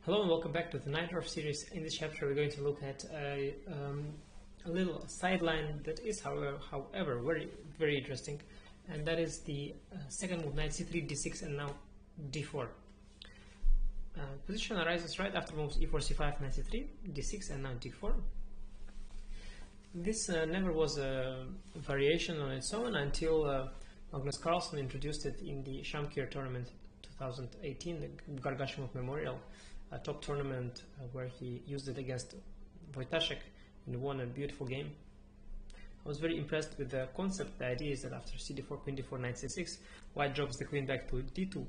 Hello and welcome back to the Nc3 series. In this chapter we're going to look at a little sideline that is however very interesting, and that is the second move, Nc3 D6 and now D4. Position arises right after moves E4, C5, Nc3, D6 and now D4. This never was a variation on its own until Magnus Carlsen introduced it in the Shamkir tournament 2018, the Gargashimov Memorial, a top tournament where he used it against Wojtaszek and won a beautiful game. I was very impressed with the concept. The idea is that after CD4, Queen D4, Knight C6, White drops the Queen back to D2.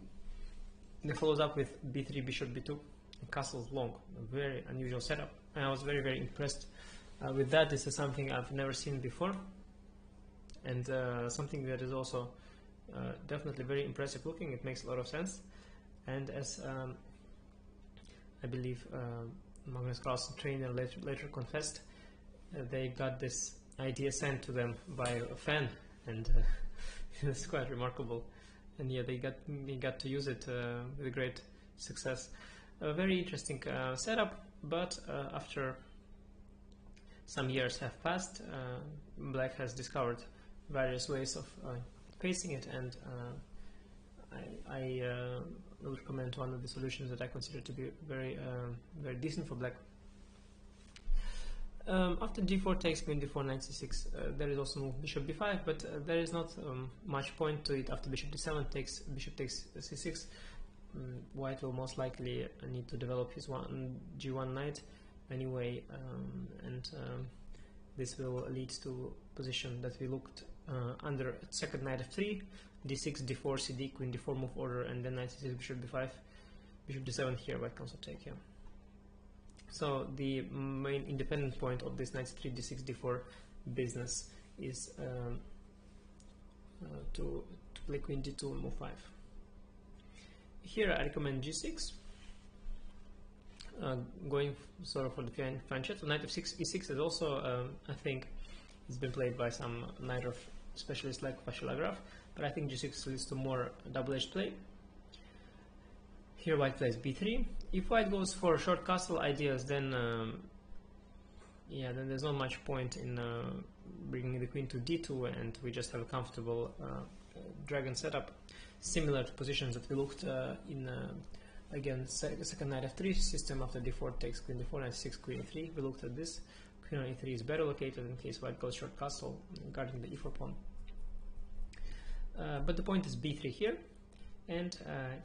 And follows up with B3, Bishop B2, and castles long. A very unusual setup. And I was very impressed with that. This is something I've never seen before, and something that is also definitely very impressive looking. It makes a lot of sense, and as I believe Magnus Carlsen trainer later confessed, they got this idea sent to them by a fan, and it's quite remarkable. And yeah, they got to use it with great success. A very interesting setup, but after some years have passed, Black has discovered various ways of facing it, and I will recommend one of the solutions that I consider to be very decent for Black. After D4 takes Queen D4, Knight C6, there is also move Bishop B5, but there is not much point to it. After Bishop D7 Bishop takes C6, White will most likely need to develop his G1 knight anyway, and this will lead to position that we looked under second Knight F3, D6, D4, CD, Queen D4 move order, and then Knight C6, Bishop B5, Bishop D7 here, White comes to take here. So the main independent point of this Nc3 D6 D4 business is to play Queen D2 and move 5. Here I recommend G6, going sort of for the fine shot. So Knight F6, E6 is also, I think, it's been played by some Nc3 specialists like Vashilagraf, but I think G6 leads to more double-edged play. Here White plays B3. If White goes for short castle ideas, then then there's not much point in bringing the Queen to D2, and we just have a comfortable dragon setup, similar to positions that we looked in again second Knight F3 system. After D4 takes Queen D4, Knight 6, Queen E3. We looked at this. Queen on E3 is better located in case White goes short castle, guarding the E4 pawn. But the point is B3 here. And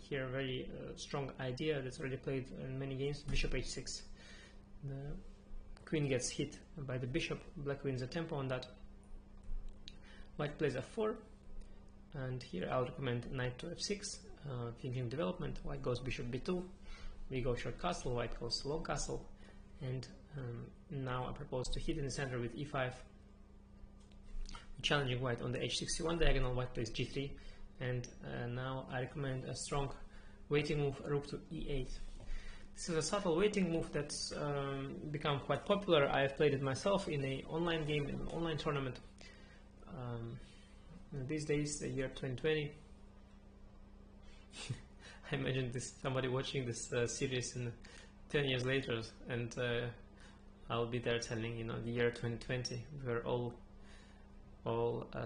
here, very strong idea that's already played in many games, Bishop H6. The Queen gets hit by the Bishop, Black wins the tempo on that. White plays F4, and here I'll recommend Knight to F6, thinking development. White goes Bishop B2, we go short castle, White goes long castle, and now I propose to hit in the center with E5, challenging White on the H61 diagonal. White plays G3. And now I recommend a strong waiting move, rook to E8. This is a subtle waiting move that's become quite popular. I have played it myself in an online game, in an online tournament. These days, the year 2020, I imagine somebody watching this series in 10 years later, and I'll be there telling, the year 2020, we're all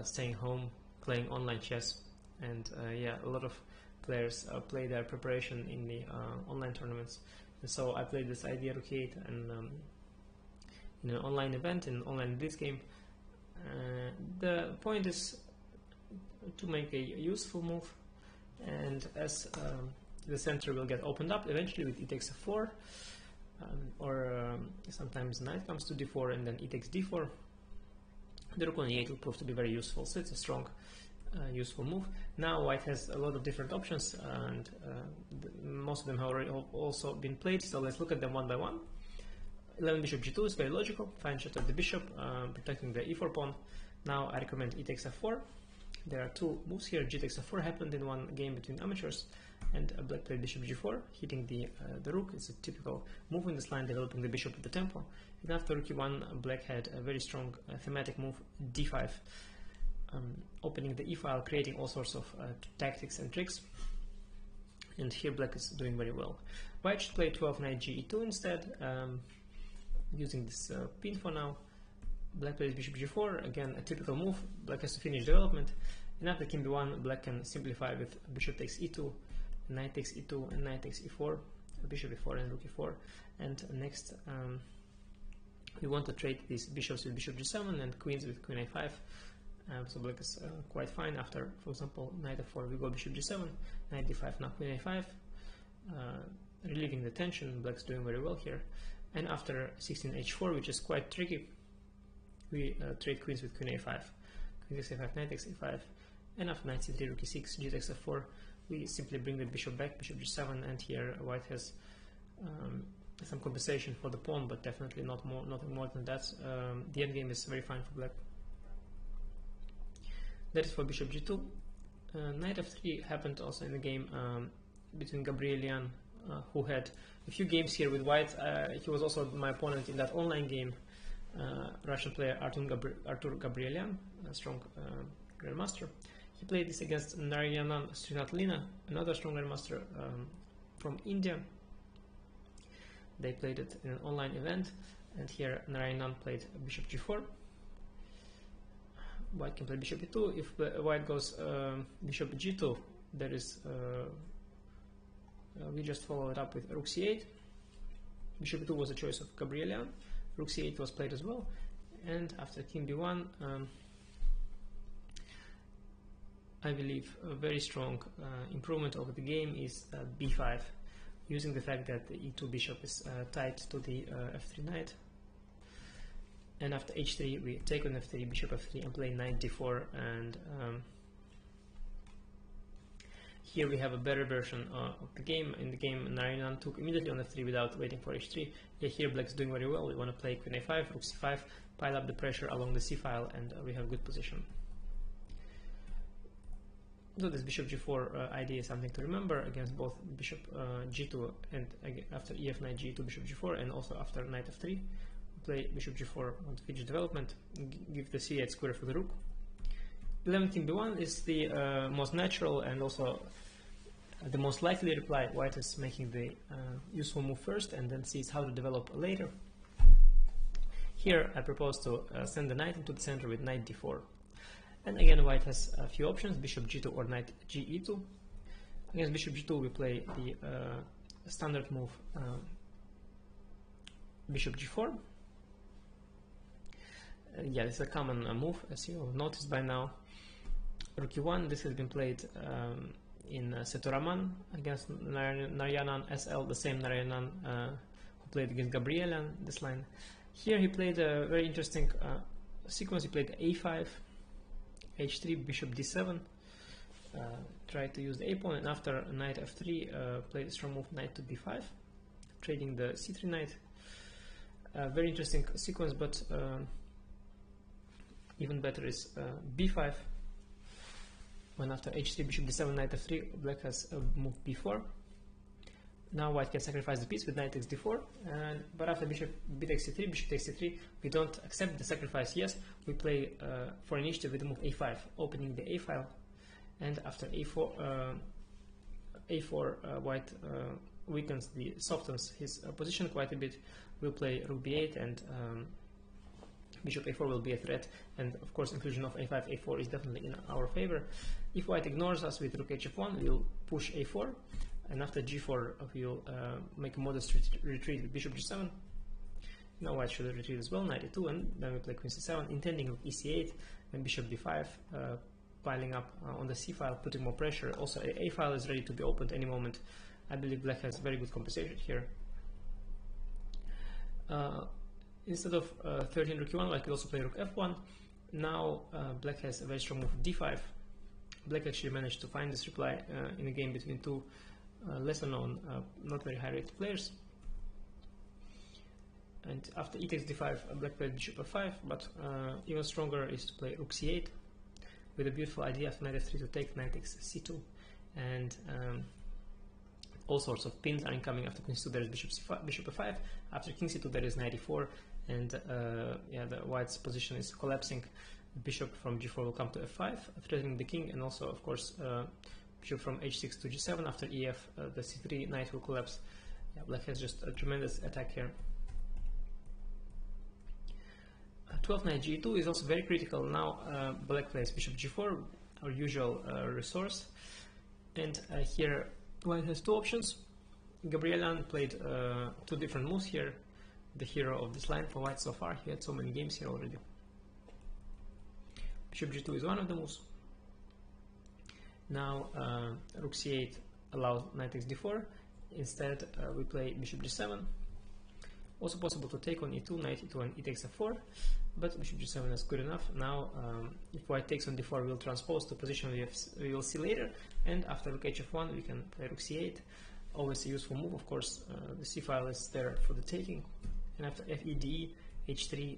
staying home, playing online chess. And a lot of players play their preparation in the online tournaments. And so I played this idea rook e8 and in an online event, in an online blitz game. The point is to make a useful move, and as the center will get opened up eventually with e takes f4, or sometimes knight comes to d4 and then e takes d4. The rook on e8 will prove to be very useful, so it's a strong useful move. Now White has a lot of different options, and most of them have already also been played, so let's look at them one by one. 11 bishop g2 is very logical, fine shot at the bishop, protecting the e4 pawn. Now I recommend e takes f4. There are two moves here. G takes f4 happened in one game between amateurs, and Black played bishop g4, hitting the rook. It's a typical move in this line, developing the bishop at the tempo. And after rook e1, Black had a very strong thematic move, d5. Opening the e-file, creating all sorts of tactics and tricks, and here Black is doing very well. White should play 12 knight ge2 instead, using this pin for now. Black plays bishop g4, again a typical move. Black has to finish development, and after king b1 black can simplify with bishop takes e2, knight takes e2, and knight takes e4, bishop e4 and rook e4. And next we want to trade these bishops with bishop g7 and queens with queen a5. So black is quite fine. After, for example, knight f4 we go bishop g7, knight d5, now queen a5, relieving the tension. Black's doing very well here. And after 16 h4, which is quite tricky, we trade queens with queen a5, queen takes a5, knight takes a5, and after knight c3, rook e6, g takes f4, we simply bring the bishop back, bishop g7, and here white has some compensation for the pawn, but definitely nothing more than that. The endgame is very fine for black. That is for bishop g2. Knight f3 happened also in the game between Gabrielian, who had a few games here with white. He was also my opponent in that online game. Russian player Artur Gabrielian, a strong grandmaster. He played this against Narayanan Srinathilina, another strong grandmaster from India. They played it in an online event, and here Narayanan played bishop g4. White can play bishop e2. If white goes bishop g2, there is we just follow it up with rook c8. Bishop e2 was a choice of Gabrielian. Rook c8 was played as well, and after king b1, I believe a very strong improvement over the game is b5, using the fact that the e2 bishop is tied to the f3 knight. And after h3 we take on f3, bishop f3, and play knight d4, and here we have a better version of the game. In the game, Narayanan took immediately on f3 without waiting for h3. Yeah, here black is doing very well. We want to play queen a5, rook c5, pile up the pressure along the c file, and we have good position. So this bishop g4 idea is something to remember against both bishop g2 and after ef knight g2, bishop g4, and also after knight f3. Play bishop g4 on to finish development, give the c8 square for the rook. 11 king b1 is the most natural and also the most likely reply. White is making the useful move first and then sees how to develop later. Here I propose to send the knight into the center with knight d4. And again white has a few options, bishop g2 or knight ge2. Against bishop g2 we play the standard move bishop g4. Yeah, this is a common move, as you have noticed by now. Rook e1, this has been played in Setoraman against Narayanan SL, the same Narayanan who played against Gabrielian, this line. Here he played a very interesting sequence. He played a5, h3, bishop d7, tried to use the a-pawn, and after knight f3 played a strong move, knight to b5, trading the c3 knight. Very interesting sequence, but even better is b5, when after h3, bishop d7, knight f3, black has moved b4. Now white can sacrifice the piece with knight takes d4, but after bishop b takes c3, bishop takes c3, we don't accept the sacrifice. Yes, we play for initiative with the move a5, opening the a file, and after a4, white weakens softens his position quite a bit. We'll play rook b8, and bishop a4 will be a threat, and of course inclusion of a5, a4 is definitely in our favor. If white ignores us with rook hf1, we'll push a4, and after g4 we'll make a modest retreat with bishop g7. Now white should retreat as well, knight e2, and then we play queen c7, intending rook ec8, and bishop d5, piling up on the c file, putting more pressure. Also a file is ready to be opened any moment. I believe black has very good compensation here. Instead of 13 rook e1, I could also play rook f1. Now black has a very strong move d5. Black actually managed to find this reply in a game between two lesser known, not very high rated players. And after e takes d5, black played bishop f5, but even stronger is to play rook c8 with a beautiful idea after knight f3 to take knight takes c2. And all sorts of pins are incoming. After queen c2 there is bishop c5, bishop f5. After king c2 there is knight e4, and yeah, the white's position is collapsing. The bishop from g4 will come to f5, threatening the king, and also of course bishop from h6 to g7. After ef, the c3 knight will collapse, Yeah, black has just a tremendous attack here. 12 knight g2 is also very critical. Now black plays bishop g4, our usual resource, and here white has two options. Gabrielian played two different moves here, the hero of this line for white so far. He had so many games here already. Bishop g2 is one of the moves. Now rook c8 allows knight takes d4. Instead we play bishop g7. Also possible to take on e2, knight e2 and e takes f4, but bishop g7 is good enough. Now if white takes on d4, we'll transpose to a position we will see later, and after rook hf1 we can play rook c8. Always a useful move, of course. The c file is there for the taking, and after fed h3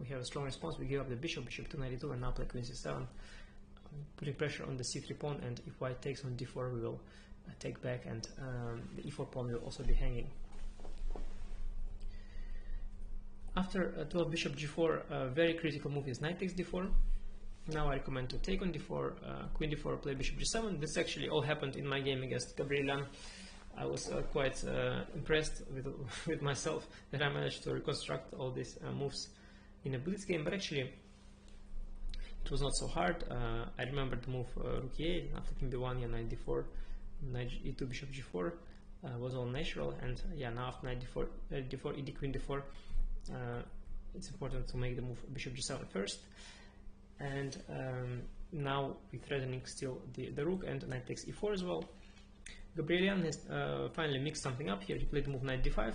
we have a strong response. We give up the bishop 2 knight e2, and now play queen c7, putting pressure on the c3 pawn, and if white takes on d4 we will take back, and the e4 pawn will also be hanging. After 12 bishop g4, a very critical move is knight takes d4. Now I recommend to take on d4, queen d4, play bishop g7. This actually all happened in my game against Gabrielian. I was quite impressed with myself that I managed to reconstruct all these moves in a blitz game, but actually it was not so hard. I remember the move rook e8, after king b1, yeah, knight d4, knight e2, bishop g4 was all natural, and yeah, now after knight d4, d4, ed, queen d4, it's important to make the move bishop g7 first, and now we're threatening still the rook, and knight takes e4 as well. Gabrielian has finally mixed something up here. He played the move knight d5,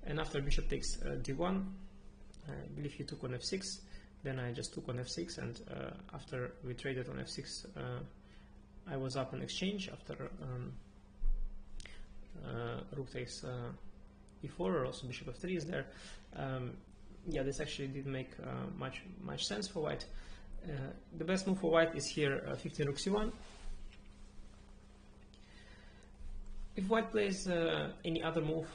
and after bishop takes d1, I believe he took on f6, then I just took on f6, and after we traded on f6 I was up on exchange after rook takes e4, or also bishop f3 is there. Yeah, this actually didn't make much sense for white. The best move for white is here 15 rook c1. If white plays any other move,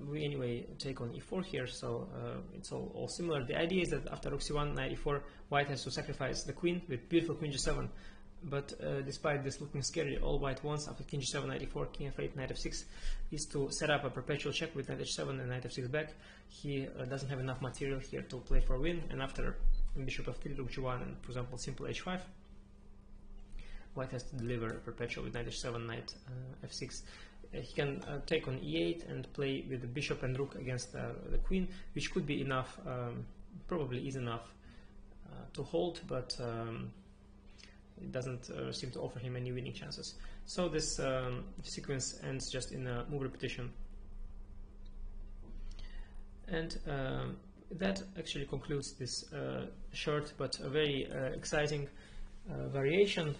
we anyway take on e4 here, so it's all similar. The idea is that after rook c1, knight e4, white has to sacrifice the queen with beautiful queen g7. But despite this looking scary, all white wants after king g7, knight e4, king f8, knight f6 is to set up a perpetual check with knight h7 and knight f6 back. He doesn't have enough material here to play for a win, and after bishop f3, rook g1, and for example simple h5, white has to deliver a perpetual with knight h7, knight f6. He can take on e8 and play with the bishop and rook against the queen, which could be enough, probably is enough to hold, but it doesn't seem to offer him any winning chances. So this sequence ends just in a move repetition. And that actually concludes this short but a very exciting variation.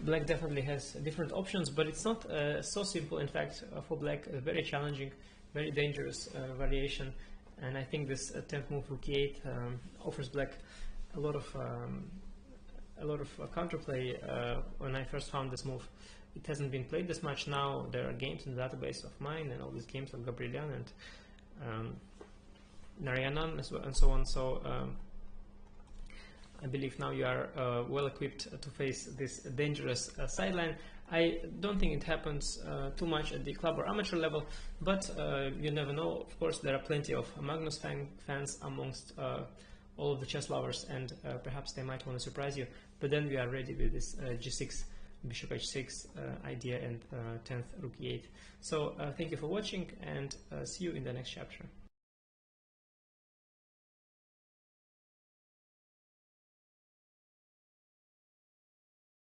Black definitely has different options, but it's not so simple. In fact, for black, a very challenging, very dangerous variation. And I think this 10th move, rook e8, offers black a lot of counterplay. When I first found this move, it hasn't been played this much. Now there are games in the database of mine, and all these games of Gabrielian and Narayanan and so on. So I believe now you are well equipped to face this dangerous sideline. I don't think it happens too much at the club or amateur level, but you never know. Of course, there are plenty of Magnus fans amongst all of the chess lovers, and perhaps they might want to surprise you. But then we are ready with this g6, bishop h6 idea, and 10th rook e8. So thank you for watching, and see you in the next chapter.